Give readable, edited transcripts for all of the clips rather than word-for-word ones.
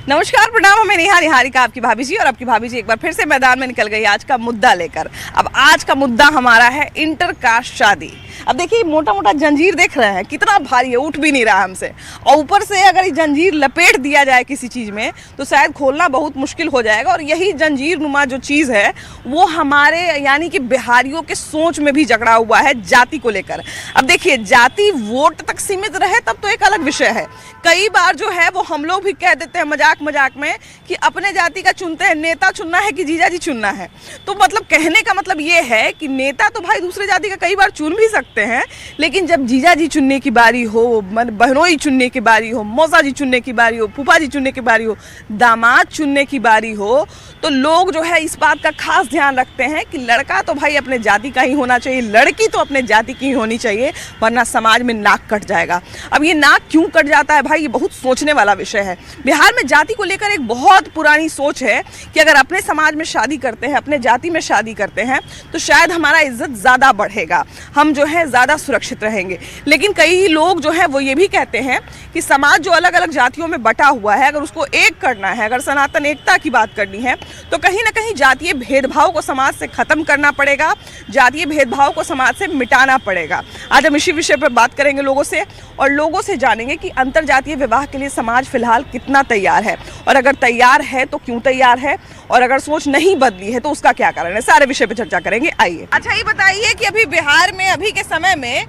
नमस्कार, प्रणाम। मैं नेहा निहारिका, आपकी भाभी जी। और आपकी भाभी जी एक बार फिर से मैदान में निकल गई आज का मुद्दा लेकर। अब आज का मुद्दा हमारा है इंटरकास्ट शादी। अब देखिए, मोटा मोटा जंजीर देख रहे हैं, कितना भारी है, उठ भी नहीं रहा हमसे। और ऊपर से अगर ये जंजीर लपेट दिया जाए किसी चीज़ में तो शायद खोलना बहुत मुश्किल हो जाएगा। और यही जंजीर नुमा जो चीज़ है वो हमारे यानी कि बिहारियों के सोच में भी जकड़ा हुआ है, जाति को लेकर। अब देखिए, जाति वोट तक सीमित रहे तब तो एक अलग विषय है। कई बार जो है वो हम लोग भी कह देते हैं मजाक मजाक में कि अपने जाति का चुनते हैं, नेता चुनना है कि जीजा जी चुनना है। तो मतलब कहने का मतलब ये है कि नेता तो भाई दूसरे जाति का कई बार चुन भी सकते हैं, लेकिन जब जीजा जी चुनने की बारी हो, बहनोई चुनने की बारी हो, मौसा जी चुनने की बारी हो, फूफा जी चुनने की बारी हो, दामाद चुनने की बारी हो, तो लोग जो है इस बात का खास ध्यान रखते हैं कि लड़का तो भाई अपने जाति का ही होना चाहिए, लड़की तो अपने जाति की ही होनी चाहिए, वरना समाज में नाक कट जाएगा। अब ये नाक क्यों कट जाता है भाई, ये बहुत सोचने वाला विषय है। बिहार में जाति को लेकर एक बहुत पुरानी सोच है कि अगर अपने समाज में शादी करते हैं, अपने जाति में शादी करते हैं, तो शायद हमारा इज्जत ज़्यादा बढ़ेगा, हम जो है ज़्यादा सुरक्षित रहेंगे। लेकिन कई लोग जो है वो ये भी कहते हैं कि समाज जो अलग अलग जातियों में बटा हुआ है, अगर उसको एक करना है, अगर सनातन एकता की बात करनी है, तो कहीं ना कहीं जातीय भेदभाव को समाज से ख़त्म करना पड़ेगा, जातीय भेदभाव को समाज से मिटाना पड़ेगा। आज हम इसी विषय पर बात करेंगे लोगों से, और लोगों से जानेंगे कि अंतरजातीय विवाह के लिए समाज फिलहाल कितना तैयार है, और अगर तैयार है तो क्यों तैयार है, और अगर सोच नहीं बदली है तो उसका क्या कारण है। सारे विषय पर चर्चा करेंगे, आइए। अच्छा, ये बताइए कि अभी बिहार में अभी के समय में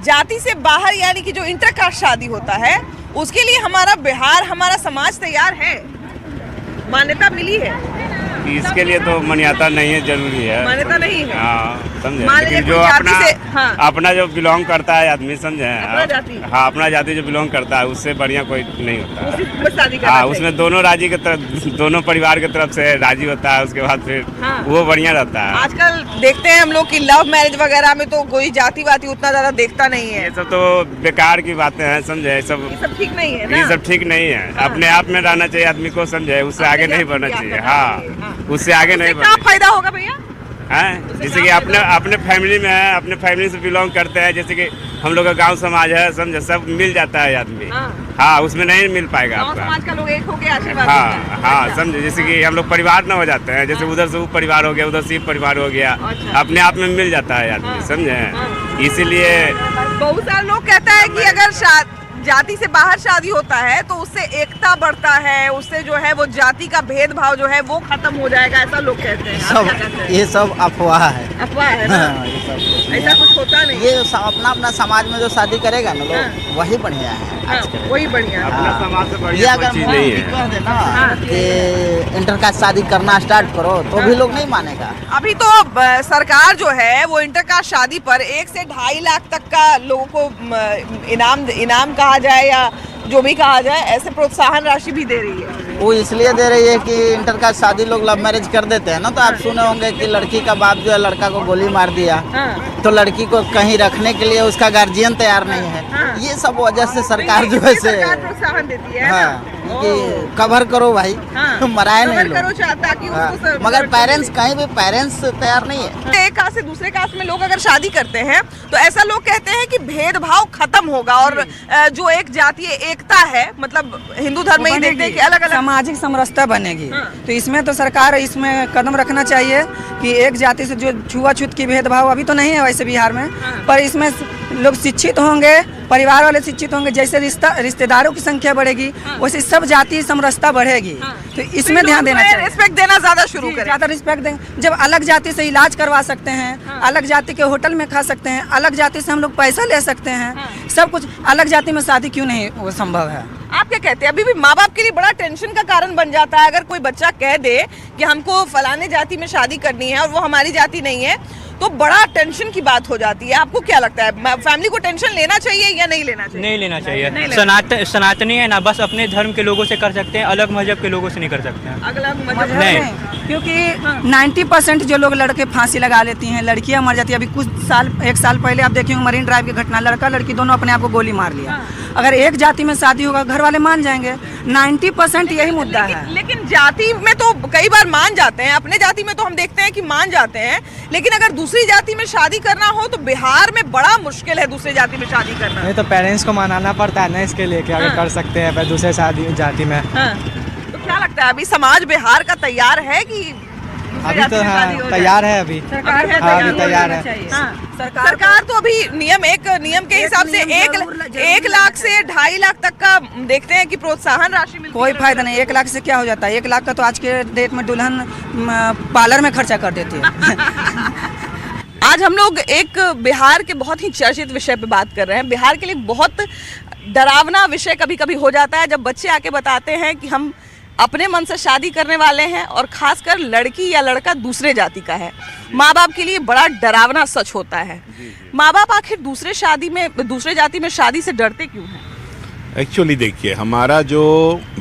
जाति से बाहर यानी कि जो इंटरकास्ट शादी होता है, उसके लिए हमारा बिहार, हमारा समाज तैयार है, मान्यता मिली है? इसके लिए तो मान्यता नहीं है, जरूरी है, मान्यता नहीं है। हाँ, समझे। लेकिन जो अपना जो बिलोंग करता है आदमी, समझे, हाँ, अपना जाति जो बिलोंग करता है उससे बढ़िया कोई नहीं होता। हाँ, उसमें दोनों राज्य के तरफ, दोनों परिवार की तरफ से राजी होता है, उसके बाद फिर वो बढ़िया रहता है। आजकल देखते हैं हम लोग कि लव मैरिज वगैरह में तो कोई जाति वाति उतना ज्यादा देखता नहीं है। ये सब तो बेकार की बातें हैं, समझे। ये सब ठीक नहीं है ना? ये सब ठीक नहीं है। अपने आप में रहना चाहिए आदमी को, समझे, उससे आगे नहीं बढ़ना चाहिए। हाँ, उससे आगे नहीं बढ़ना। क्या फायदा होगा भैया? हैं, जैसे कि अपने फैमिली में है, अपने फैमिली से बिलोंग करते हैं, जैसे कि हम लोग का गांव समाज है, समझे, सब मिल जाता है आदमी। हाँ, उसमें नहीं मिल पाएगा आपका। समाज का लोग एक हो गया, आशीर्वाद। हाँ, समझे, जैसे कि हम लोग परिवार न हो जाते हैं, जैसे उधर से वो परिवार हो गया, उधर से परिवार हो गया, अपने आप में मिल जाता है आदमी, समझे। इसीलिए बहुत सारे लोग कहता है कि अगर जाति से बाहर शादी होता है तो उससे एकता बढ़ता है, उससे जो है वो जाति का भेदभाव जो है वो खत्म हो जाएगा, ऐसा लोग कहते हैं। ये सब अफवाह है। अफवाह है ना? ये सब ऐसा कुछ होता नहीं। ये अपना अपना समाज में जो शादी करेगा ना लोग, वही बढ़िया है। वही बढ़िया। अपना समाज से ये बढ़िया अगर चीज नहीं है। कह देना कि इंटरकास्ट शादी करना स्टार्ट करो तो भी लोग नहीं मानेगा। अभी तो सरकार जो है वो इंटरकास्ट शादी पर 1 से 2.5 लाख तक का लोगों को इनाम कहा जाए या जो भी कहा जाए, ऐसे प्रोत्साहन राशि भी दे रही है। वो इसलिए दे रही है कि इंटरकास्ट शादी लोग लव मैरिज कर देते हैं ना, तो आप सुने होंगे कि लड़की का बाप जो है लड़का को गोली मार दिया, तो लड़की को कहीं रखने के लिए उसका गार्जियन तैयार नहीं है। ये सब वजह से सरकार जो है से प्रोत्साहन देती है। कि कवर करो भाई, मराए नहीं लोग। मगर पेरेंट्स कहीं भी पेरेंट्स तैयार नहीं है। एक कास्ट से दूसरे कास्ट में लोग अगर शादी करते हैं तो ऐसा लोग कहते हैं कि भेदभाव खत्म होगा, और जो एक जातीय एकता है, मतलब हिंदू धर्म में ही देखते हैं कि अलग अलग सामाजिक समरसता बनेगी। तो इसमें तो सरकार इसमें कदम रखना चाहिए कि एक जाति से जो छुआछूत की भेदभाव अभी तो नहीं है वैसे बिहार में, पर इसमें लोग शिक्षित होंगे, परिवार वाले शिक्षित होंगे, जैसे रिश्तेदारों की संख्या बढ़ेगी वैसे सब जाति समरसता बढ़ेगी। तो इसमें ध्यान देना चाहिए, रिस्पेक्ट देना ज्यादा शुरू करें, ज्यादा रिस्पेक्ट देंगे। जब अलग जाति से इलाज करवा सकते हैं, अलग जाति के होटल में खा सकते हैं, अलग जाति से हम लोग पैसा ले सकते हैं, सब कुछ, अलग जाति में शादी क्यों नहीं वो संभव है? आप क्या कहते हैं? अभी भी माँ बाप के लिए बड़ा टेंशन का कारण बन जाता है अगर कोई बच्चा कह दे कि हमको फलाने जाति में शादी करनी है और वो हमारी जाति नहीं है, तो बड़ा टेंशन की बात हो जाती है। आपको क्या लगता है, फैमिली को टेंशन लेना चाहिए या नहीं लेना चाहिए? नहीं लेना चाहिए। सनातनी है ना, बस अपने धर्म के लोगों से कर सकते हैं, अलग मजहब के लोगों से नहीं कर सकते हैं। अलग मजहब नहीं, क्योंकि 90% जो लोग लड़के फांसी लगा लेती हैं, लड़कियां मर जाती है। अभी कुछ साल, 1 साल पहले आप देखेंगे मरीन ड्राइव की घटना, लड़का लड़की दोनों अपने आप को गोली मार लिया। अगर एक जाति में शादी होगा घर वाले मान जाएंगे। 90% यही मुद्दा है। लेकिन जाति में तो कई बार मान जाते हैं, अपने जाति में तो हम देखते हैं कि मान जाते हैं, लेकिन अगर दूसरी जाति में शादी करना हो तो बिहार में बड़ा मुश्किल है दूसरी जाति में शादी करना। नहीं तो पेरेंट्स को मनाना पड़ता है ना इसके लिए कि अगर कर सकते हैं दूसरे जाति में। तो लगता है अभी समाज बिहार का तैयार है कि अभी तो हाँ तैयार है अभी सरकार है हाँ अभी तैयार है। सरकार तो अभी नियम के हिसाब से 1 लाख से 2.5 लाख तक का देखते हैं कि प्रोत्साहन राशि मिलती कोई है। फायदा नहीं, 1 लाख से क्या हो जाता है? 1 लाख का तो आज के डेट में दुल्हन पार्लर में खर्चा कर देती है। आज हम लोग एक बिहार के बहुत ही चर्चित विषय पे बात कर रहे हैं। बिहार के लिए बहुत डरावना विषय कभी कभी हो जाता है जब बच्चे आके बताते हैं कि हम अपने मन से शादी करने वाले हैं और खासकर लड़की या लड़का दूसरे जाति का है। माँ बाप के लिए बड़ा डरावना सच होता है। माँ बाप आखिर दूसरे जाति में शादी से डरते क्यों हैं? एक्चुअली देखिए, हमारा जो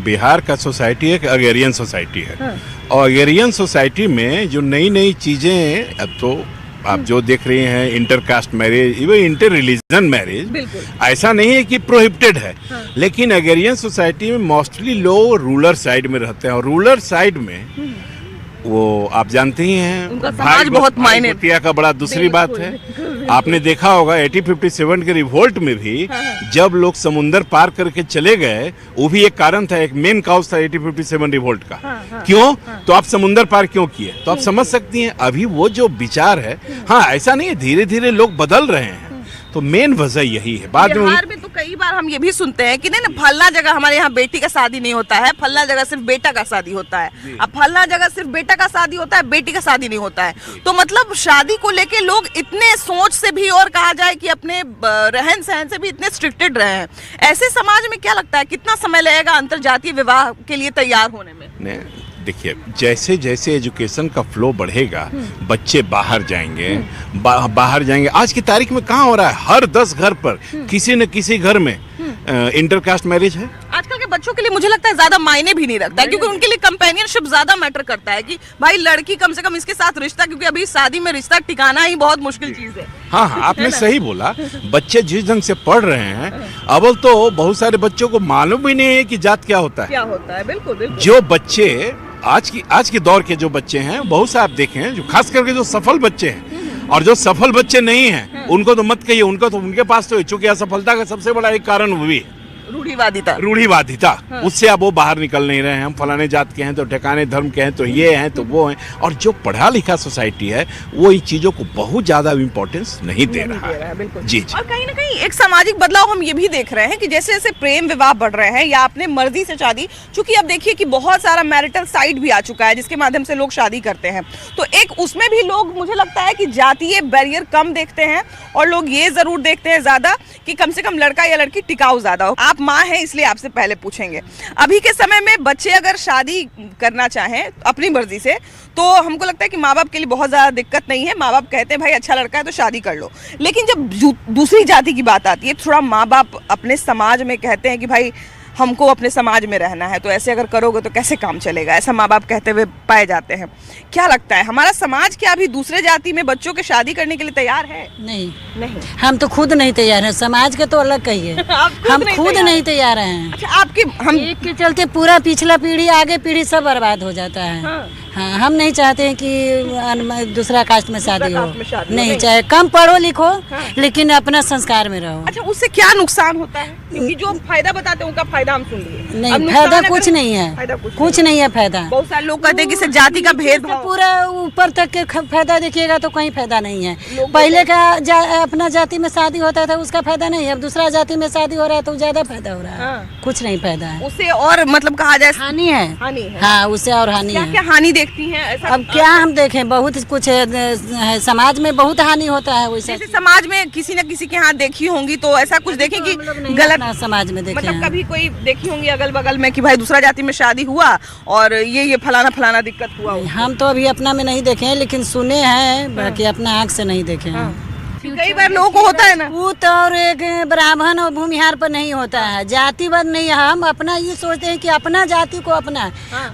बिहार का सोसाइटी एक अगेरियन सोसाइटी है और अगेरियन सोसाइटी में जो नई नई चीज़ें अब तो आप जो देख रहे हैं intercaste marriage, even inter religion marriage, ऐसा नहीं है कि प्रोहिबिटेड है। लेकिन अगेरियन सोसाइटी में मोस्टली लोग रूरल साइड में रहते हैं और रूरल साइड में वो आप जानते ही हैं उनका समाज बहुत मायने का बड़ा दूसरी बात है। आपने देखा होगा 1857 के रिवोल्ट में भी जब लोग समुंदर पार करके चले गए, वो भी एक कारण था, एक मेन काउज था 1857 रिवोल्ट का। क्यों? तो आप समुंदर पार क्यों किए? तो आप समझ सकती हैं अभी वो जो विचार है, हाँ ऐसा नहीं है, धीरे धीरे लोग बदल रहे हैं। तो मेन वजह यही है। बाद बिहार में तो कई बार हम ये भी सुनते हैं कि नहीं फलना जगह हमारे यहाँ बेटी का शादी नहीं होता है, फलना जगह सिर्फ बेटा का शादी होता है। अब फलना जगह सिर्फ बेटा का शादी होता है, बेटी का शादी नहीं होता है। तो मतलब शादी को लेके लोग इतने सोच से भी और कहा जाए कि अपने रहन सहन से भी इतने स्ट्रिक्टेड रहे हैं। ऐसे समाज में क्या लगता है कितना समय लगेगा अंतरजातीय विवाह के लिए तैयार होने में? देखिए, जैसे जैसे एजुकेशन का फ्लो बढ़ेगा, बच्चे बाहर जाएंगे, बाहर जाएंगे। आज की तारीख में कहाँ हो रहा है? हर 10 घर पर किसी न किसी घर में इंटरकास्ट मैरिज है। आजकल के बच्चों के लिए मुझे लगता है ज्यादा मायने भी नहीं रखता है, क्योंकि उनके लिए कंपेनियनशिप ज्यादा मैटर करता है कि भाई लड़की कम से कम इसके साथ रिश्ता, क्योंकि अभी शादी में रिश्ता टिकाना ही बहुत मुश्किल चीज है। हाँ हाँ, आपने सही बोला। बच्चे जिस ढंग से पढ़ रहे हैं, अव्वल तो बहुत सारे बच्चों को मालूम भी नहीं है कि जात क्या होता है। बिल्कुल। जो बच्चे आज के दौर के जो बच्चे हैं, बहुत से आप देखें हैं, जो खास करके जो सफल बच्चे हैं और जो सफल बच्चे नहीं हैं, उनको तो मत कहिए, उनके पास तो चूंकि असफलता का सबसे बड़ा एक कारण वो भी है रूढ़िवादिता। उससे अब वो बाहर निकल नहीं रहे हैं। हम फलाने जात के हैं तो ठिकाने धर्म के हैं तो ये हैं तो वो हैं, और जो पढ़ा लिखा सोसाइटी है वो इन चीजों को बहुत ज्यादा इम्पोर्टेंस नहीं दे रहा है। जी। और कहीं ना कहीं एक सामाजिक बदलाव हम ये भी देख रहे हैं कि जैसे जैसे प्रेम विवाह बढ़ रहे हैं या अपने मर्जी से शादी, चूंकि अब देखिए कि बहुत सारा मैरिटल साइट भी आ चुका है जिसके माध्यम से लोग शादी करते हैं, तो एक उसमें भी लोग मुझे लगता है कि जातीय बैरियर कम देखते हैं और लोग ये जरूर देखते हैं ज्यादा कि कम से कम लड़का या लड़की टिकाऊ ज्यादा हो। आप माँ हैं इसलिए आपसे पहले पूछेंगे, अभी के समय में बच्चे अगर शादी करना चाहें अपनी मर्जी से, तो हमको लगता है कि माँ बाप के लिए बहुत ज़्यादा दिक्कत नहीं है। माँ बाप कहते हैं भाई अच्छा लड़का है तो शादी कर लो। लेकिन जब दूसरी जाति की बात आती है, थोड़ा माँ बाप अपने समाज में कहते हैं कि भाई हमको अपने समाज में रहना है, तो ऐसे अगर करोगे तो कैसे काम चलेगा, ऐसा माँ बाप कहते हुए पाए जाते हैं। क्या लगता है हमारा समाज क्या अभी दूसरे जाति में बच्चों के शादी करने के लिए तैयार है? नहीं, हम तो खुद नहीं तैयार हैं। समाज के तो अलग कहिए, हम खुद नहीं तैयार हैं। अच्छा, आपकी हम एक के चलते पूरा पिछला पीढ़ी आगे पीढ़ी सब बर्बाद हो जाता है। हाँ, हम नहीं चाहते हैं कि दूसरा कास्ट में शादी हो, नहीं चाहे कम पढ़ो लिखो लेकिन अपना संस्कार में रहो। अच्छा, उससे क्या नुकसान होता है? क्योंकि जो फायदा बताते हैं उनका फायदा हम सुन लिए। नहीं, फायदा कुछ नहीं है, कुछ नहीं है फायदा। बहुत सारे लोग कहते हैं कि इससे जाति का भेदभाव, पूरा ऊपर तक के फायदा देखिएगा तो कहीं फायदा नहीं है। पहले का अपना जाति में शादी होता था उसका फायदा नहीं है, अब दूसरा जाति में शादी हो रहा है तो ज्यादा फायदा हो रहा है। कुछ नहीं फायदा है उससे, और मतलब कहा जाए हानि है। हाँ, उससे और हानि है। क्या हानि देखती हैं ऐसा? अब क्या हम देखें, बहुत कुछ है समाज में, बहुत हानि होता है। वैसे समाज में किसी न किसी के हाथ देखी होंगी तो ऐसा कुछ देखें कि गलत समाज में देखें, मतलब कभी कोई देखी होंगी अगल बगल में कि भाई दूसरा जाति में शादी हुआ और ये फलाना दिक्कत हुआ? हम तो अभी अपना में नहीं देखे हैं, लेकिन सुने हैं, बाकी अपना आँख से नहीं देखे हैं। कई बार लोगों को होता है ना, पूत और एक ब्राह्मण और भूमिहार पर नहीं होता है, जातिवाद नहीं है। हम अपना ये सोचते हैं कि अपना जाति को अपना,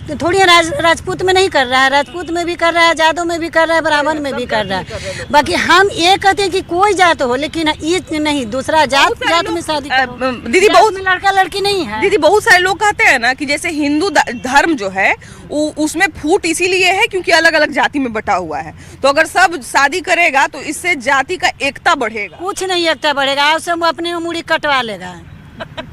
तो थोड़ी राजपूत में नहीं कर रहा है, राजपूत में भी कर रहा है, जादव में भी कर रहा है, ब्राह्मण में भी कर रहा है। बाकी हम ये कहते हैं कि कोई जात हो, लेकिन ये नहीं दूसरा जात में शादी। दीदी बहुत लड़का लड़की नहीं है। दीदी बहुत सारे लोग कहते हैं ना कि जैसे हिंदू धर्म जो है उसमें फूट इसीलिए है क्योंकि अलग अलग जाति में बटा हुआ है, तो अगर सब शादी करेगा तो इससे जाति का एकता बढ़ेगा। कुछ नहीं एकता बढ़ेगा, उससे वो अपनी मुड़ी कटवा लेगा।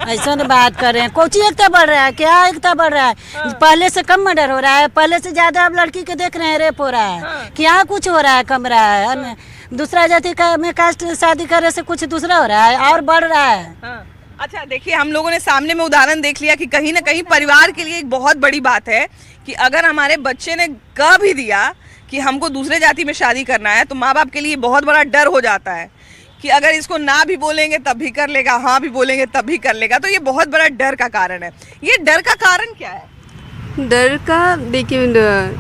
ऐसा ना बात कर रहे हैं। कोची एकता बढ़ रहा है, क्या एकता बढ़ रहा है? पहले से कम मर्डर हो रहा है, पहले से ज्यादा अब लड़की के देख रहे हैं रेप हो रहा है। क्या कुछ हो रहा है, कम रहा है? दूसरा जाति का में कास्ट शादी करने से कुछ दूसरा हो रहा है और बढ़ रहा है। अच्छा देखिए, हम लोगों ने सामने में उदाहरण देख लिया कि कहीं ना कहीं परिवार के लिए एक बहुत बड़ी बात है कि अगर हमारे बच्चे ने कह भी दिया कि हमको दूसरे जाति में शादी करना है, तो माँ बाप के लिए बहुत बड़ा डर हो जाता है कि अगर इसको ना भी बोलेंगे तब भी कर लेगा, हाँ भी बोलेंगे तब भी कर लेगा। तो ये बहुत बड़ा डर का कारण है। ये डर का कारण क्या है? डर का देखिए,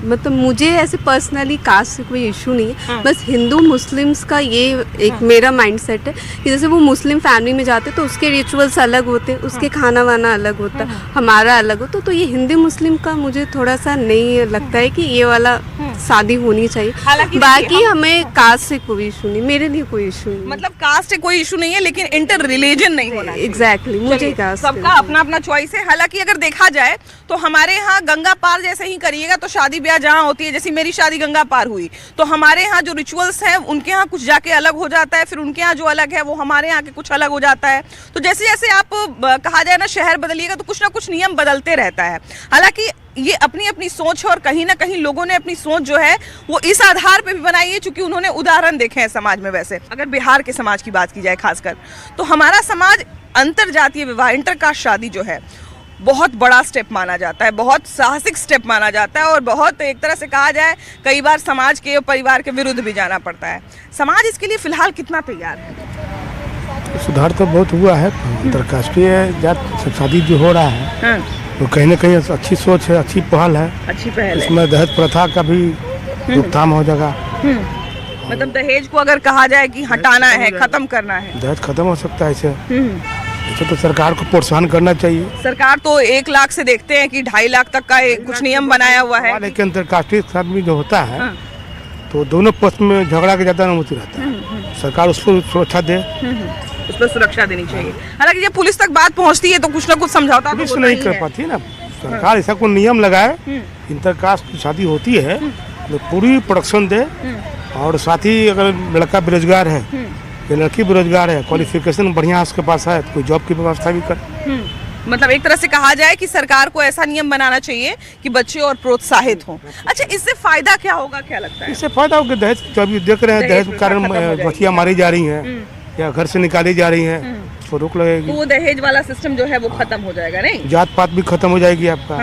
मतलब मुझे ऐसे पर्सनली कास्ट से कोई इशू नहीं है। बस हिंदू मुस्लिम्स का ये एक मेरा माइंडसेट है कि जैसे वो मुस्लिम फैमिली में जाते तो उसके रिचुअल्स अलग होते, उसके खाना वाना अलग होता, हमारा अलग होता। तो ये हिंदू मुस्लिम का मुझे थोड़ा सा नहीं लगता है कि ये वाला शादी होनी चाहिए। बाकी हमें कास्ट से कोई इशू नहीं, मेरे लिए कोई इशू नहीं। मतलब कास्ट से कोई इशू नहीं है, लेकिन इंटर रिलीजन नहीं होना। एग्जैक्टली, मुझे कास्ट सबका अपना अपना चॉइस है। हालांकि अगर देखा जाए तो हमारे यहाँ गंगा पार जैसे ही करिएगा तो शादी ब्याह जहाँ होती है, जैसे मेरी शादी गंगा पार हुई, तो हमारे यहाँ जो रिचुअल्स हैं उनके यहाँ कुछ जाके अलग हो जाता है, फिर उनके यहाँ जो अलग है वो हमारे यहाँ के कुछ अलग हो जाता है। तो जैसे जैसे आप कहा जाए ना शहर बदलिएगा तो कुछ ना कुछ नियम बदलते रहता है। हालांकि ये अपनी अपनी सोच है और कहीं ना कहीं लोगों ने अपनी सोच जो है वो इस आधार पे भी बनाई है क्योंकि उन्होंने उदाहरण देखे हैं समाज में। वैसे अगर बिहार के समाज की बात की जाए खासकर, तो हमारा समाज अंतर जातीय विवाह, इंटरकास्ट शादी जो है बहुत बड़ा स्टेप माना जाता है, बहुत साहसिक स्टेप माना जाता है और बहुत एक तरह से कहा जाए कई बार समाज के और परिवार के विरुद्ध भी जाना पड़ता है। समाज इसके लिए फिलहाल कितना तैयार है? सुधार तो बहुत हुआ है। अंतर्राष्ट्रीय जात शादी जो हो रहा है तो कहीं ना कहीं अच्छी सोच है, अच्छी पहल है। अच्छी पहल है। इसमें दहेज प्रथा का भी रोकथाम हो जाएगा। मतलब दहेज को अगर कहा जाए कि हटाना है, खत्म करना है, दहेज खत्म हो सकता है। इसे तो सरकार को प्रोत्साहन करना चाहिए। सरकार तो 1 लाख से देखते हैं कि 2.5 लाख तक का कुछ नियम बनाया हुआ है। लेकिन अंतर्राष्ट्रीय शादी जो होता है तो दोनों पक्ष में झगड़ा के ज्यादा अनुमति रहता है। सरकार उसको सुरक्षा दे, उस पर सुरक्षा देनी चाहिए। हालांकि जब पुलिस तक बात पहुंचती है तो कुछ ना कुछ समझौता पुलिस नहीं कर पाती ना। सरकार ऐसा कोई नियम लगाए, इंटरकास्ट की शादी होती है तो पूरी प्रोडक्शन दे, और साथ ही अगर लड़का बेरोजगार है या लड़की बेरोजगार है, क्वालिफिकेशन बढ़िया उसके पास है तो कोई जॉब की व्यवस्था भी कर। मतलब एक तरह से कहा जाए कि सरकार को ऐसा नियम बनाना चाहिए कि बच्चे और प्रोत्साहित हों। अच्छा, इससे फायदा क्या होगा, क्या लगता है? इससे फायदा होगा, दहेज जो अभी देख रहे हैं, दहेज के कारण बच्चियाँ मारी जा रही हैं या घर से निकाली जा रही हैं, तो रोक लगेगी। तो वो दहेज वाला सिस्टम जो है वो खत्म हो जाएगा, नहीं? जात पात भी खत्म हो जाएगी आपका।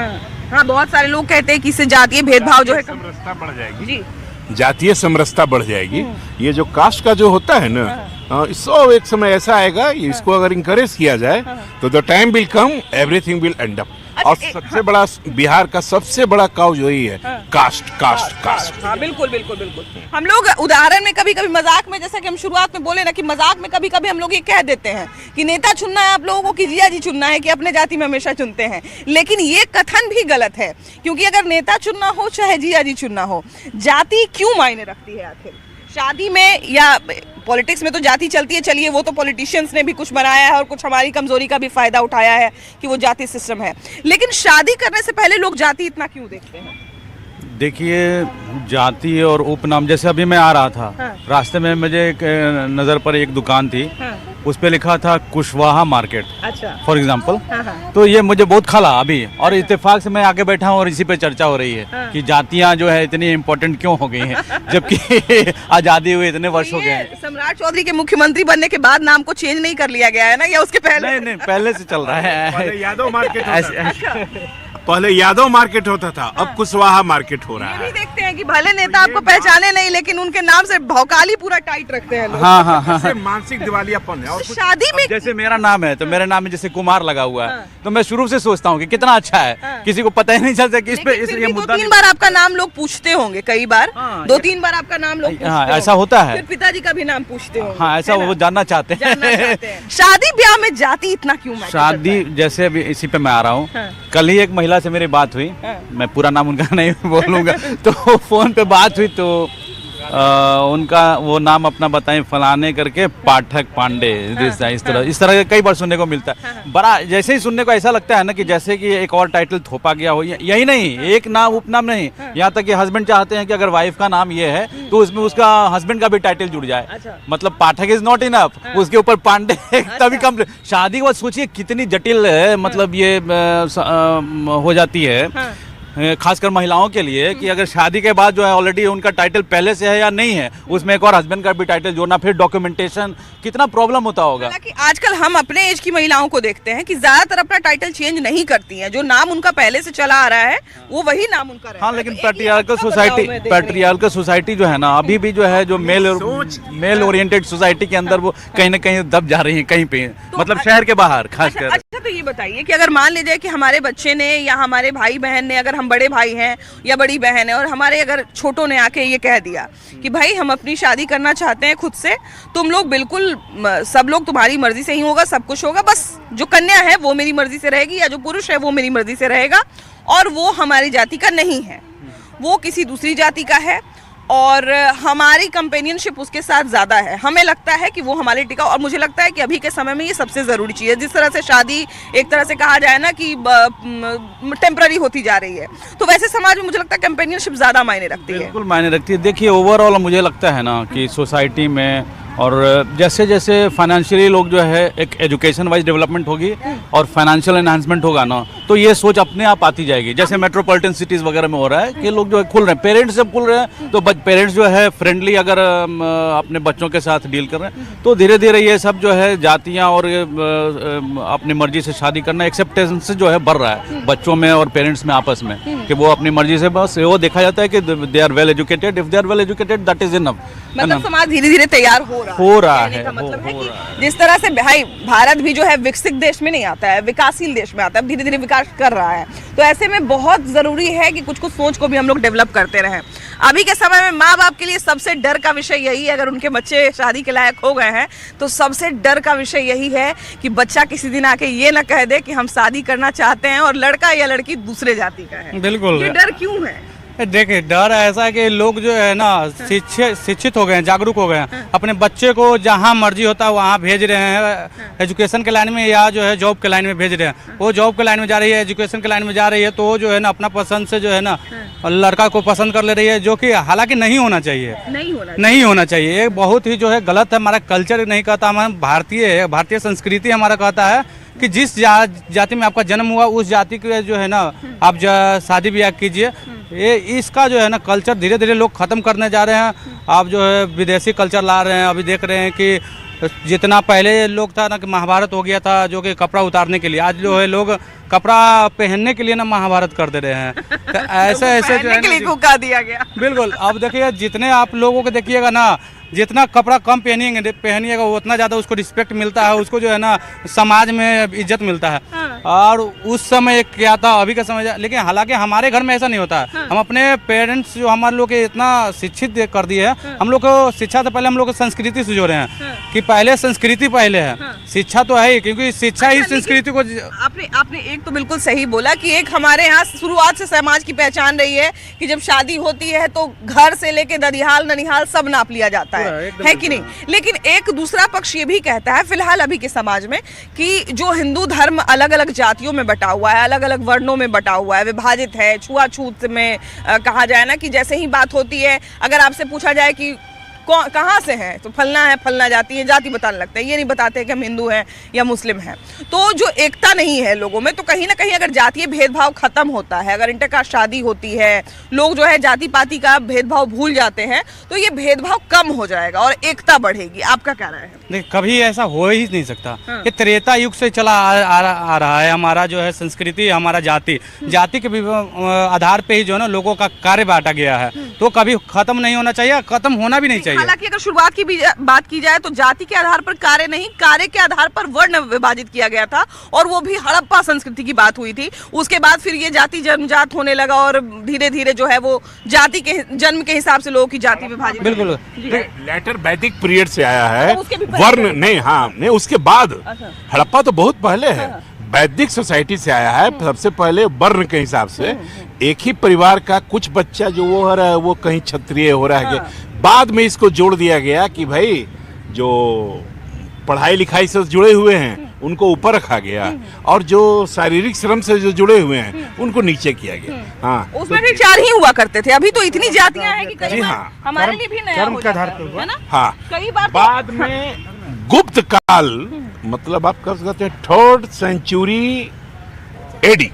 हाँ, बहुत सारे लोग कहते हैं कि इससे जातीय भेदभाव जो है समरसता बढ़ जाएगी जी, जातीय समरसता बढ़ जाएगी। ये जो कास्ट का जो होता है ना, इसको एक समय ऐसा आएगा, इसको अगर इंकरेज किया जाए तो the time will come, everything will and up. और सबसे बड़ा बिहार का सबसे बड़ा काउज वही है, कास्ट कास्ट कास्ट। हाँ, बिल्कुल बिल्कुल बिल्कुल। हम लोग उदाहरण में कभी कभी मजाक में, जैसा कि हम शुरुआत में बोले ना कि मजाक में कभी कभी हम लोग ये कह देते हैं कि नेता चुनना है आप लोगों को कि जिया जी चुनना है, कि अपने जाति में हमेशा चुनते हैं। लेकिन ये कथन भी गलत है, क्योंकि अगर नेता चुनना हो चाहे जिया जी चुनना हो, जाति क्यों मायने रखती है आखिर? शादी में या पॉलिटिक्स में तो जाति चलती है, चलिए वो तो पॉलिटिशियंस ने भी कुछ बनाया है और कुछ हमारी कमजोरी का भी फायदा उठाया है कि वो जाति सिस्टम है। लेकिन शादी करने से पहले लोग जाति इतना क्यों देखते हैं? देखिए, जाति और उपनाम, जैसे अभी मैं आ रहा था, रास्ते में मुझे एक नज़र पर एक दुकान थी, उस पे लिखा था कुशवाहा मार्केट, अच्छा, फॉर एग्जाम्पल। तो ये मुझे बहुत खला अभी, और इत्तेफाक से मैं आके बैठा हूँ और इसी पे चर्चा हो रही है कि जातियाँ जो है इतनी इम्पोर्टेंट क्यों हो गई हैं, जबकि आज़ादी हुए इतने वर्ष हो गए हैं। सम्राट चौधरी के मुख्यमंत्री बनने के बाद नाम को चेंज नहीं कर लिया गया है ना, या उसके पहले? नहीं, पहले से चल रहा है। यादव मार्केट पहले यादव मार्केट होता था, अब कुशवाहा मार्केट हो रहा है। ये भी देखते हैं कि भले नेता आपको पहचाने नहीं, लेकिन उनके नाम से भौकाली पूरा टाइट रखते हैं लोग। हाँ। मानसिक दिवालियापन है। और शादी में जैसे मेरा नाम है तो मेरे नाम में जैसे कुमार लगा हुआ है, तो मैं शुरू से सोचता हूँ कि कितना अच्छा है, किसी को पता ही नहीं चलता कि इस पे इसलिए मुद्दा 2-3 बार आपका नाम लोग पूछते होंगे, कई बार 2-3 बार आपका नाम लोग पूछते होंगे। ऐसा होता है, फिर पिताजी का भी नाम पूछते होंगे। हाँ, ऐसा वो जानना चाहते हैं। शादी ब्याह में जाति इतना क्यों? शादी, जैसे अभी इसी पे मैं आ रहा हूँ, कल ही एक महिला से मेरी बात हुई, मैं पूरा नाम उनका नहीं बोलूँगा, तो फोन पे बात हुई, तो उनका वो नाम अपना बताएं फलाने करके पाठक पांडे, इस तरह कई बार सुनने को मिलता है। बड़ा जैसे ही सुनने को ऐसा लगता है ना कि जैसे कि एक और टाइटल थोपा गया हो। यही नहीं, एक नाम उपनाम नहीं, यहाँ तक कि हस्बैंड चाहते हैं कि अगर वाइफ का नाम ये है तो उसमें उसका हस्बैंड का भी टाइटल जुड़ जाए। मतलब पाठक इज नॉट इनफ, उसके ऊपर पांडे तभी कम। शादी के बाद सोचिए कितनी जटिल है, मतलब ये हो जाती है खासकर महिलाओं के लिए कि अगर शादी के बाद जो है ऑलरेडी उनका टाइटल पहले से है या नहीं है, उसमें एक और हस्बैंड का भी टाइटल जोड़ना, फिर डॉक्यूमेंटेशन, कितना प्रॉब्लम होता होगा। हालांकि आजकल हम अपने एज की महिलाओं को देखते हैं कि ज्यादातर अपना टाइटल चेंज नहीं करती हैं, जो नाम उनका पहले से चला आ रहा है वो वही नाम उनका रहता है। हाँ, लेकिन पैट्रियार्कल सोसाइटी जो है ना, अभी भी जो है जो मेल ओरिएंटेड सोसाइटी के अंदर वो कहीं ना कहीं दब जा रही है कहीं पे, मतलब शहर के बाहर खासकर। अच्छा, तो ये बताइए कि अगर मान लीजिए कि हमारे बच्चे ने या हमारे भाई बहन ने, अगर हम बड़े भाई हैं या बड़ी बहन है और हमारे अगर छोटों ने आके ये कह दिया कि भाई हम अपनी शादी करना चाहते हैं खुद से, तुम लोग बिल्कुल सब लोग तुम्हारी मर्जी से ही होगा, सब कुछ होगा, बस जो कन्या है वो मेरी मर्जी से रहेगी या जो पुरुष है वो मेरी मर्जी से रहेगा, और वो हमारी जाति का नहीं है, वो किसी दूसरी जाति का है और हमारी कंपेनियनशिप उसके साथ ज़्यादा है, हमें लगता है कि वो हमारे टिका। और मुझे लगता है कि अभी के समय में ये सबसे ज़रूरी चीज़ है। जिस तरह से शादी एक तरह से कहा जाए ना कि टेम्पररी होती जा रही है, तो वैसे समाज में मुझे लगता है कंपेनियनशिप ज़्यादा मायने रखती है। बिल्कुल मायने रखती है। देखिए ओवरऑल मुझे लगता है ना कि सोसाइटी में और जैसे जैसे फाइनेंशियली लोग जो है एक एजुकेशन वाइज डेवलपमेंट होगी और फाइनेंशियल एनहांसमेंट होगा ना, तो ये सोच अपने आप आती जाएगी। जैसे मेट्रोपॉलिटन सिटीज़ वगैरह में हो रहा है कि लोग जो है खुल रहे हैं, पेरेंट्स जब खुल रहे हैं तो पेरेंट्स जो है फ्रेंडली अगर अपने बच्चों के साथ डील कर रहे हैं, तो धीरे धीरे ये सब जो है जातियाँ और अपनी मर्जी से शादी करना एक्सेप्टेंस जो है बढ़ रहा है बच्चों में और पेरेंट्स में आपस में, कि वो अपनी मर्जी से, बस वो देखा जाता है कि they are well educated, if they are well educated that is enough. मतलब समाज धीरे धीरे तैयार हो रहा है। मतलब है कि जिस तरह से भाई भारत भी जो है विकसित देश में नहीं आता है, विकासशील देश में आता है, धीरे धीरे विकास कर रहा है, तो ऐसे में बहुत जरूरी है कि कुछ कुछ सोच को भी हम लोग डेवलप करते रहें। अभी के समय में माँ बाप के लिए सबसे डर का विषय यही है, अगर उनके बच्चे शादी के लायक हो गए हैं तो सबसे डर का विषय यही है कि बच्चा किसी दिन आके ये ना कह दे कि हम शादी करना चाहते हैं और लड़का या लड़की दूसरे जाति का है। बिल्कुल, ये डर क्यों है? देखिए डर ऐसा है कि लोग जो है ना शिक्षित हो गए हैं, जागरूक हो गए हैं, अपने बच्चे को जहाँ मर्जी होता है वहाँ भेज रहे हैं, एजुकेशन के लाइन में या जो है जॉब के लाइन में भेज रहे हैं। वो जॉब के लाइन में जा रही है, एजुकेशन के लाइन में जा रही है, तो वो जो है ना अपना पसंद से जो है ना लड़का को पसंद कर ले रही है, जो कि हालांकि नहीं होना चाहिए, नहीं होना चाहिए। ये बहुत ही जो है गलत है। हमारा कल्चर नहीं कहता, हमारा भारतीय संस्कृति हमारा कहता है कि जिस जाति में आपका जन्म हुआ उस जाति के जो है ना आप शादी ब्याह कीजिए। ये इसका जो है ना कल्चर धीरे धीरे लोग ख़त्म करने जा रहे हैं। आप जो है विदेशी कल्चर ला रहे हैं। अभी देख रहे हैं कि जितना पहले लोग था ना कि महाभारत हो गया था जो कि कपड़ा उतारने के लिए, आज जो है लोग कपड़ा पहनने के लिए ना महाभारत कर दे रहे हैं। तो ऐसे जो है ना दिया गया। बिल्कुल। अब देखिए जितने आप लोगों को देखिएगा ना, जितना कपड़ा कम पहनिएगा उतना ज़्यादा उसको रिस्पेक्ट मिलता है, उसको जो है ना समाज में इज्जत मिलता है। और उस समय क्या था, अभी का समय, लेकिन हालांकि हमारे घर में ऐसा नहीं होता है। हम अपने पेरेंट्स जो हमारे लोग के इतना शिक्षित कर दिए हैं, हम लोग को शिक्षा से पहले हम लोग को संस्कृति से जोड़े हैं कि पहले संस्कृति पहले है, शिक्षा तो है ही, क्योंकि शिक्षा ही संस्कृति को। आपने एक तो बिल्कुल सही बोला कि एक हमारे यहाँ शुरुआत से समाज की पहचान रही है कि जब शादी होती है तो घर से लेके ददिहाल ननिहाल सब नाप लिया जाता है कि नहीं। लेकिन एक दूसरा पक्ष ये भी कहता है फिलहाल अभी के समाज में कि जो हिंदू धर्म अलग अलग जातियों में बटा हुआ है, अलग अलग वर्णों में बटा हुआ है, विभाजित है, छुआछूत में कहा जाए ना कि जैसे ही बात होती है, अगर आपसे पूछा जाए कि कहाँ से हैं तो फलना है, फलना जाती है, जाति बताने लगते हैं, ये नहीं बताते कि हम हिंदू हैं या मुस्लिम हैं। तो जो एकता नहीं है लोगों में, तो कहीं ना कहीं अगर जातीय भेदभाव खत्म होता है, अगर इंटरकास्ट शादी होती है, लोग जो है जाति पाति का भेदभाव भूल जाते हैं, तो ये भेदभाव कम हो जाएगा और एकता बढ़ेगी। आपका क्या राय है? नहीं, कभी ऐसा हो ही नहीं सकता। ये त्रेता युग से चला आ रहा है हमारा जो है संस्कृति, हमारा जाति के आधार पे ही जो है ना लोगों का कार्य बांटा गया है, तो कभी खत्म नहीं होना चाहिए, खत्म होना भी नहीं चाहिए। हालांकि अगर शुरुआत की भी बात की जाए तो जाति के आधार पर कार्य नहीं, कार्य के आधार पर वर्ण विभाजित किया गया था, और वो भी हड़प्पा संस्कृति की बात हुई थी। उसके बाद फिर ये जाति जन्मजात होने लगा और धीरे धीरे जो है वो जाति के जन्म के हिसाब से लोगों की जाति विभाजित। बिल्कुल लेटर वैदिक पीरियड से आया है, वर्ण नहीं। हाँ नहीं, उसके बाद हड़प्पा तो बहुत पहले है, वैदिक सोसाइटी से आया है। सबसे पहले वर्ण के हिसाब से एक ही परिवार का कुछ बच्चा जो वो हो रहा है वो कहीं क्षत्रिय हो रहा है, बाद में इसको जोड़ दिया गया कि भाई जो पढ़ाई लिखाई से जुड़े हुए हैं उनको ऊपर रखा गया और जो शारीरिक श्रम से जो जुड़े हुए हैं उनको नीचे किया गया। हाँ, उसमें भी 4 ही हुआ करते थे, अभी तो इतनी जातियां हैं कि कई बार हाँ, हमारे लिए भी नया हो जाता है ना। हाँ, कई बार बाद में गुप्त काल, मतलब आप कह सकते हैं 3rd सेंचुरी एडी,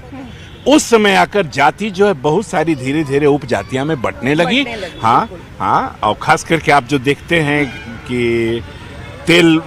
उस समय आकर जाति जो है बहुत सारी धीरे धीरे उप जातियां में बंटने लगी। हाँ हाँ, और खास करके आप जो देखते हैं कि तेल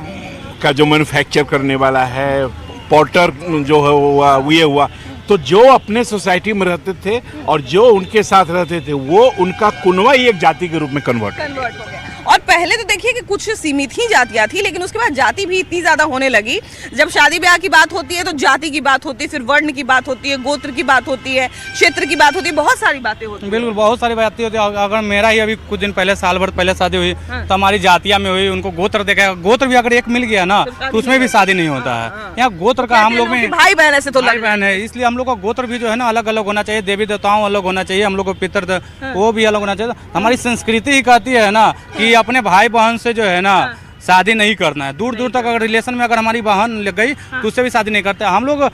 का जो मैन्युफैक्चर करने वाला है, पॉटर जो है हुआ, तो जो अपने सोसाइटी में रहते थे और जो उनके साथ रहते थे वो उनका कुनवा ही एक जाति के रूप में कन्वर्ट हो गया। और पहले तो देखिए कि कुछ सीमित ही जातियां थी, लेकिन उसके बाद जाति भी इतनी ज्यादा होने लगी। जब शादी ब्याह की बात होती है तो जाति की बात होती है, फिर वर्ण की बात होती है, गोत्र की बात होती है, क्षेत्र की बात होती है, बहुत सारी बातें होती है। बिल्कुल, बहुत सारी बातें होती है। अगर मेरा ही अभी कुछ दिन पहले, साल भर पहले शादी हुई तो हमारी जातिया में हुई, उनको गोत्र देखा, गोत्र भी अगर एक मिल गया ना तो उसमें भी शादी नहीं होता है। यहाँ गोत्र का हम लोग में भाई बहन ऐसे तो भाई बहन है, इसलिए हम लोग का गोत्र भी जो है ना अलग अलग होना चाहिए। देवी देवताओं अलग होना चाहिए, हम लोग को पितर वो भी अलग होना चाहिए। हमारी संस्कृति ही कहती है ना कि अपने भाई बहन से जो है ना शादी नहीं करना है। दूर दूर तक अगर रिलेशन में अगर हमारी बहन लग गई तो उससे भी शादी नहीं करते। हम लोग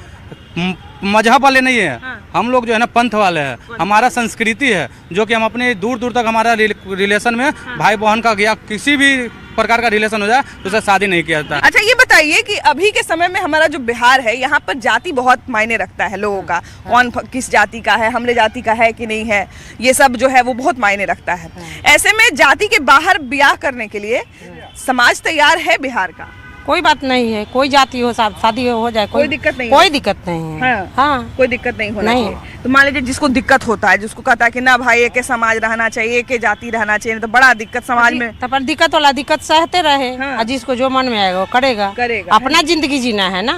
मजहब वाले नहीं है, हम लोग जो है ना पंथ वाले हैं। हमारा संस्कृति है जो कि हम अपने दूर दूर तक हमारा रिलेशन में भाई बहन का या किसी भी प्रकार का रिलेशन हो जाए तो उससे शादी नहीं किया जाता। अच्छा, ये बताइए कि अभी के समय में हमारा जो बिहार है, यहाँ पर जाति बहुत मायने रखता है लोगों का। कौन किस जाति का है, हमले जाति का है कि नहीं है, ये सब जो है वो बहुत मायने रखता है। ऐसे में जाति के बाहर ब्याह करने के लिए समाज तैयार है बिहार का? कोई बात नहीं है, कोई जाति हो शादी हो जाए, कोई दिक्कत नहीं, कोई दिक्कत नहीं है। हाँ, कोई दिक्कत नहीं होना चाहिए। तो मान लीजिए जिसको दिक्कत होता है, जिसको कहता है कि ना भाई एक समाज रहना चाहिए, एक जाति रहना चाहिए, तो बड़ा दिक्कत समाज में। तो पर दिक्कत वाला दिक्कत सहते रहे, और जिसको जो मन में आएगा वो करेगा। अपना जिंदगी जीना है ना,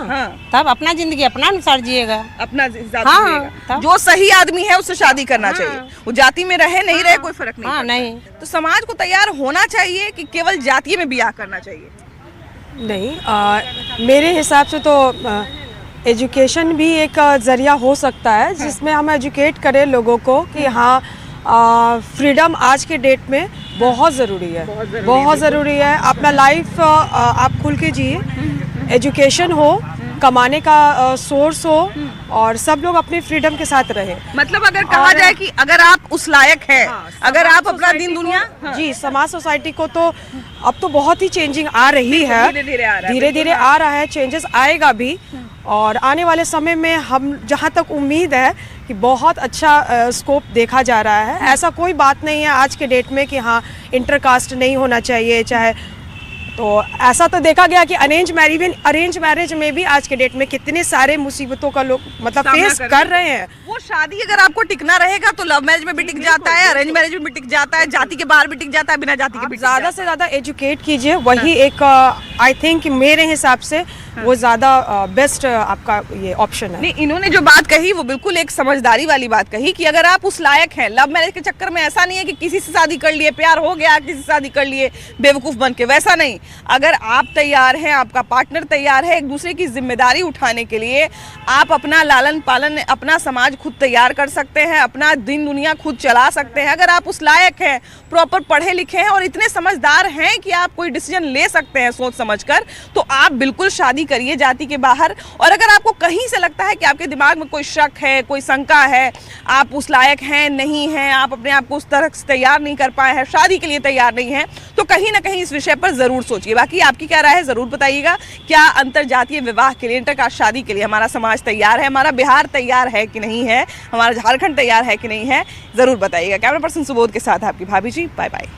तब अपना जिंदगी अपना अनुसार जिएगा, अपना हिसाब। जो सही आदमी है उससे शादी करना चाहिए, वो जाति में रहे नहीं रहे कोई फर्क नहीं। नहीं, तो समाज को तैयार होना चाहिए कि केवल जाति में ब्याह करना चाहिए? नहीं, मेरे हिसाब से तो एजुकेशन भी एक ज़रिया हो सकता है जिसमें हम एजुकेट करें लोगों को कि हाँ, फ्रीडम आज के डेट में बहुत ज़रूरी है, बहुत ज़रूरी है। अपना लाइफ आप खुल के जिए, एजुकेशन हो, कमाने का सोर्स हो और सब लोग अपने फ्रीडम के साथ रहे। मतलब अगर कहा जाए कि अगर आप उस लायक हैं, अगर आप अपना दिन दुनिया जी, समाज सोसाइटी को तो अब तो बहुत ही चेंजिंग आ रही है, धीरे धीरे आ रहा है, चेंजेस आएगा भी। और आने वाले समय में हम जहाँ तक उम्मीद है कि बहुत अच्छा स्कोप देखा जा रहा है। ऐसा कोई बात नहीं है आज के डेट में कि हाँ इंटरकास्ट नहीं होना चाहिए, चाहे तो ऐसा तो देखा गया कि अरेंज मैरिज में भी आज के डेट में कितने सारे मुसीबतों का लोग मतलब फेस कर रहे हैं। वो शादी अगर आपको टिकना रहेगा तो लव मैरिज में भी टिक जाता है, अरेंज मैरिज में भी टिक जाता है, जाति के बाहर भी टिक जाता है, बिना जाति के भी। ज़्यादा से ज़्यादा एजुकेट कीजिए, वही एक आई थिंक मेरे हिसाब से वो ज़्यादा बेस्ट आपका ये ऑप्शन है। नहीं, इन्होंने जो बात कही वो बिल्कुल एक समझदारी वाली बात कही कि अगर आप उस लायक हैं, लव मैरिज के चक्कर में ऐसा नहीं है कि किसी से शादी कर लिए, प्यार हो गया, किसी से शादी कर लिए बेवकूफ़ बन के, वैसा नहीं। अगर आप तैयार हैं, आपका पार्टनर तैयार है, एक दूसरे की जिम्मेदारी उठाने के लिए, आप अपना लालन पालन, अपना समाज खुद तैयार कर सकते हैं, अपना दिन दुनिया खुद चला सकते हैं। अगर आप उस लायक हैं, प्रॉपर पढ़े लिखे हैं और इतने समझदार हैं कि आप कोई डिसीजन ले सकते हैं सोच समझकर, तो आप बिल्कुल शादी करिए जाति के बाहर। और अगर आपको कहीं से लगता है कि आपके दिमाग में कोई शक है, कोई शंका है, आप उस लायक हैं नहीं हैं, आप अपने आप को उस तरह से तैयार नहीं कर पाए हैं, शादी के लिए तैयार नहीं हैं, तो कहीं ना कहीं इस विषय पर ज़रूर सोचिए। बाकी आपकी क्या राय है ज़रूर बताइएगा। क्या अंतर जातीय विवाह के लिए, इंटरकास्ट शादी के लिए हमारा समाज तैयार है, हमारा बिहार तैयार है कि नहीं है, हमारा झारखंड तैयार है कि नहीं है, ज़रूर बताइएगा। कैमरा पर्सन सुबोध के साथ आपकी भाभी जी, बाय बाय।